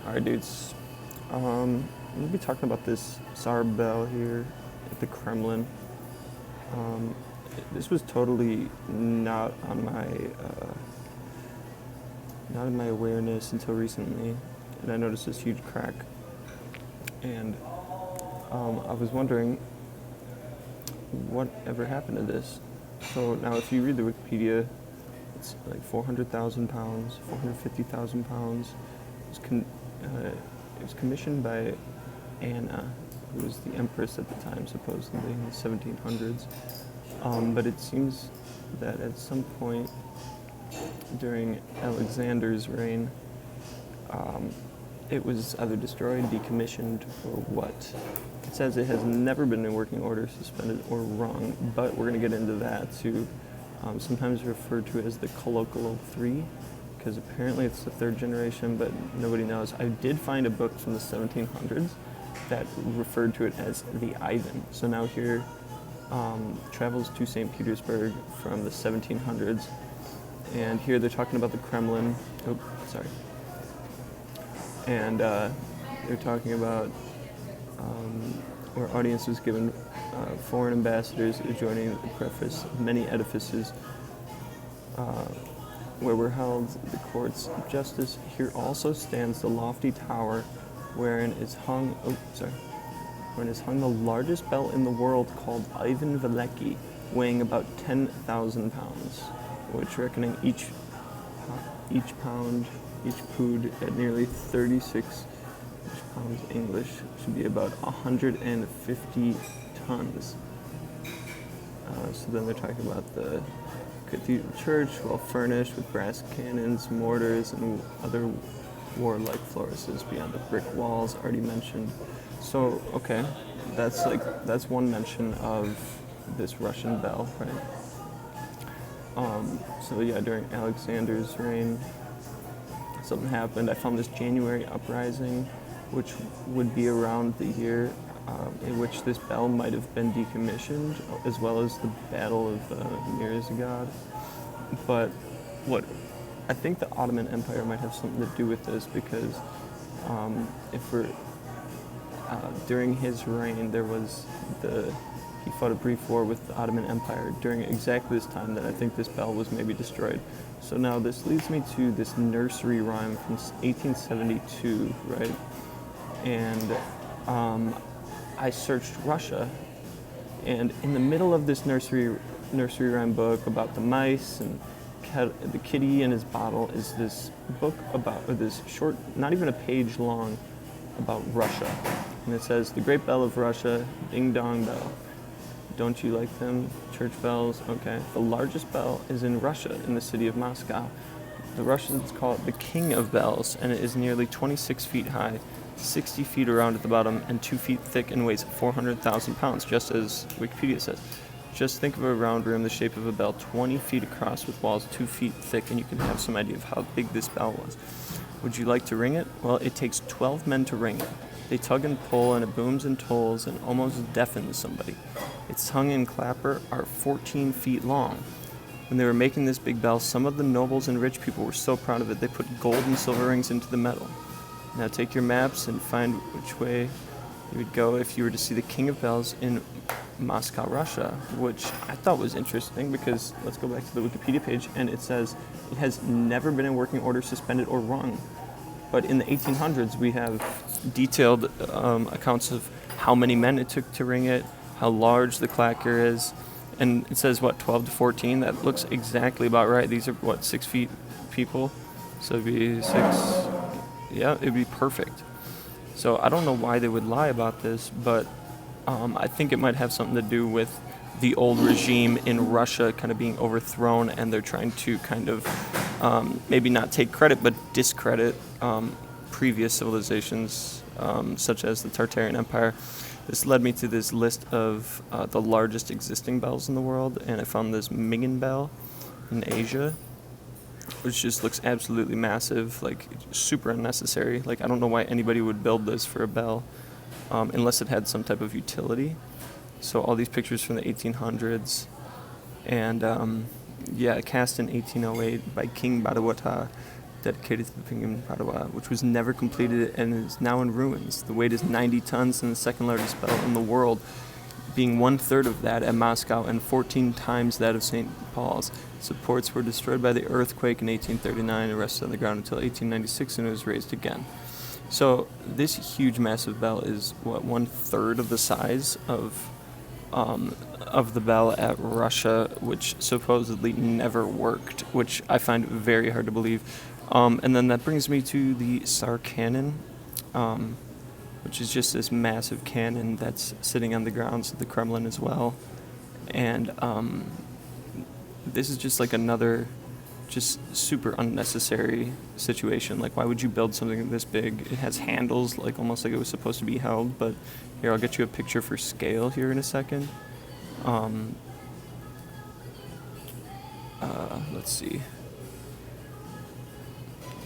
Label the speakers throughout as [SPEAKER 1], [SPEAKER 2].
[SPEAKER 1] Alright, dudes. I'm going to be talking about this Tsar bell here at the Kremlin. Um, this was totally not in my awareness until recently, and I noticed this huge crack. And I was wondering what ever happened to this. So now, if you read the Wikipedia, it's like 400,000 pounds, 450,000 pounds. It was commissioned by Anna, who was the Empress at the time, supposedly in the 1700s. But it seems that at some point during Alexander's reign, it was either destroyed, decommissioned, or what. It says it has never been in working order, suspended, or rung, but we're going to get into that too. Sometimes referred to as the colloquial 3, because apparently it's the third generation, but nobody knows. I did find a book from the 1700s that referred to it as the Ivan. So now here, travels to St. Petersburg from the 1700s, and here they're talking about the Kremlin. And they're talking about where audience was given foreign ambassadors adjoining the preface of many edifices where were held the courts of justice. Here also stands the lofty tower wherein is hung the largest bell in the world, called Ivenke, weighing about 10,000 pounds, which, reckoning each pood at nearly 36 pounds English, should be about 150 tons. So then they're talking about the cathedral church, well furnished with brass cannons, mortars, and other warlike flourishes beyond the brick walls already mentioned. So, okay, that's one mention of this Russian bell, right? So yeah, during Alexander's reign, something happened. I found this January uprising, which would be around the year in which this bell might have been decommissioned, as well as the Battle of Mirzagad. But I think the Ottoman Empire might have something to do with this, because during his reign, he fought a brief war with the Ottoman Empire during exactly this time that I think this bell was maybe destroyed. So now this leads me to this nursery rhyme from 1872, right? And I searched Russia, and in the middle of this nursery rhyme book about the mice and the kitty and his bottle is this book this short, not even a page long, about Russia. And it says, "The great bell of Russia, ding dong bell. Don't you like them church bells? Okay. The largest bell is in Russia, in the city of Moscow. The Russians call it the king of bells, and it is nearly 26 feet high, 60 feet around at the bottom, and 2 feet thick, and weighs 400,000 pounds, just as Wikipedia says. Just think of a round room the shape of a bell, 20 feet across, with walls 2 feet thick, and you can have some idea of how big this bell was. Would you like to ring it? Well, it takes 12 men to ring it. They tug and pull, and it booms and tolls and almost deafens somebody. Its tongue and clapper are 14 feet long. When they were making this big bell, some of the nobles and rich people were so proud of it, they put gold and silver rings into the metal. Now take your maps and find which way you would go if you were to see the King of Bells in Moscow, Russia," which I thought was interesting, because let's go back to the Wikipedia page, and it says it has never been in working order, suspended, or rung. But in the 1800s, we have detailed accounts of how many men it took to ring it, how large the clacker is, and it says, 12 to 14? That looks exactly about right. These are, 6 feet people? So it'd be 6, yeah, it'd be perfect. So I don't know why they would lie about this, but I think it might have something to do with the old regime in Russia kind of being overthrown, and they're trying to kind of maybe not take credit, but discredit previous civilizations, such as the Tartary Empire. This led me to this list of the largest existing bells in the world, and I found this Mingen bell in Asia, which just looks absolutely massive, like super unnecessary. Like, I don't know why anybody would build this for a bell, unless it had some type of utility. So all these pictures from the 1800s, and cast in 1808 by King Badawata, dedicated to the Kingdom of Padua, which was never completed and is now in ruins. The weight is 90 tons and the second largest bell in the world, being 1/3 of that at Moscow and 14 times that of St. Paul's. Supports were destroyed by the earthquake in 1839 and rested on the ground until 1896, and it was raised again. So this huge, massive bell is, what, 1/3 of the size of the bell at Russia, which supposedly never worked, which I find very hard to believe. And then that brings me to the Tsar cannon, which is just this massive cannon that's sitting on the grounds of the Kremlin as well. And this is just like another just super unnecessary situation. Like, why would you build something this big? It has handles, like almost like it was supposed to be held, but here, I'll get you a picture for scale here in a second. Let's see.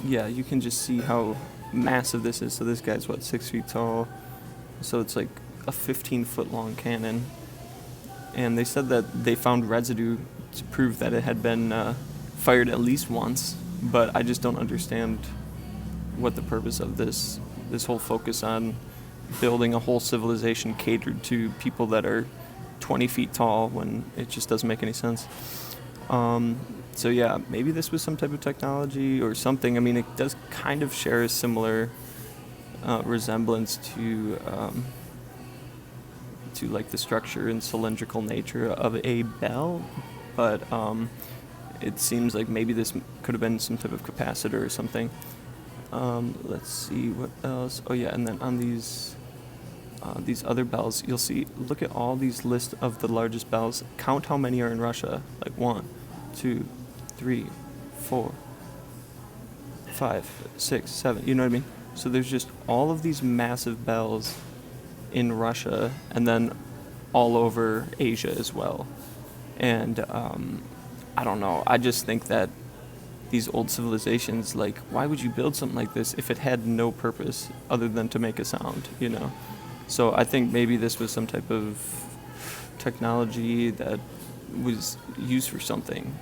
[SPEAKER 1] Yeah, you can just see how massive this is. So this guy's, what, 6 feet tall? So it's like a 15-foot long cannon. And they said that they found residue to prove that it had been fired at least once, but I just don't understand what the purpose of this whole focus on building a whole civilization catered to people that are 20 feet tall, when it just doesn't make any sense. So yeah, maybe this was some type of technology or something. I mean, it does kind of share a similar resemblance to like the structure and cylindrical nature of a bell, but it seems like maybe this could have been some type of capacitor or something. Let's see what else. Oh yeah, and then on these other bells, you'll see, look at all these lists of the largest bells. Count how many are in Russia. Like 1, 2, 3, 4, 5, 6, 7. You know what I mean? So there's just all of these massive bells in Russia, and then all over Asia as well. And I don't know. I just think that these old civilizations, like, why would you build something like this if it had no purpose other than to make a sound, you know? So I think maybe this was some type of technology that was used for something.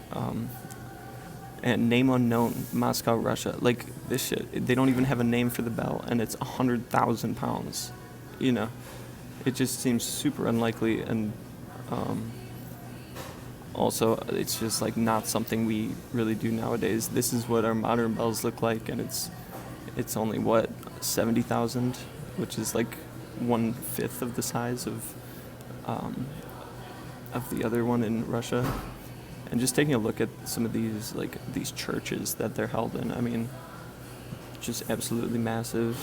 [SPEAKER 1] And name unknown, Moscow, Russia. Like, this shit, they don't even have a name for the bell, and it's 100,000 pounds, you know? It just seems super unlikely, and also, it's just like not something we really do nowadays. This is what our modern bells look like, and it's only, what, 70,000, which is like 1/5 of the size of the other one in Russia. And just taking a look at some of these churches that they're held in, I mean, just absolutely massive.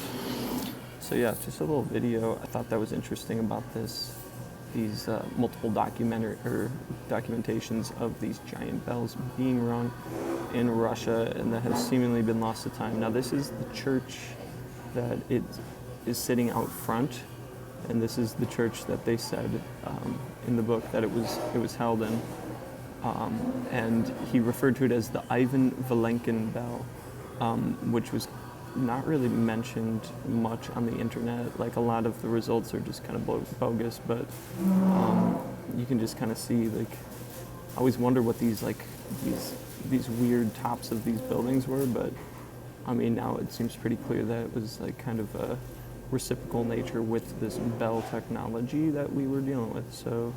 [SPEAKER 1] So yeah, just a little video. I thought that was interesting about these multiple documentations of these giant bells being rung in Russia, and that has seemingly been lost to time. Now, this is the church that it is sitting out front, and this is the church that they said in the book that it was held in, and he referred to it as the Ivenke bell, which was not really mentioned much on the internet. Like, a lot of the results are just kind of bogus, but you can just kind of see, like, I always wonder what these weird tops of these buildings were, but I mean, now it seems pretty clear that it was like kind of a reciprocal nature with this bell technology that we were dealing with. So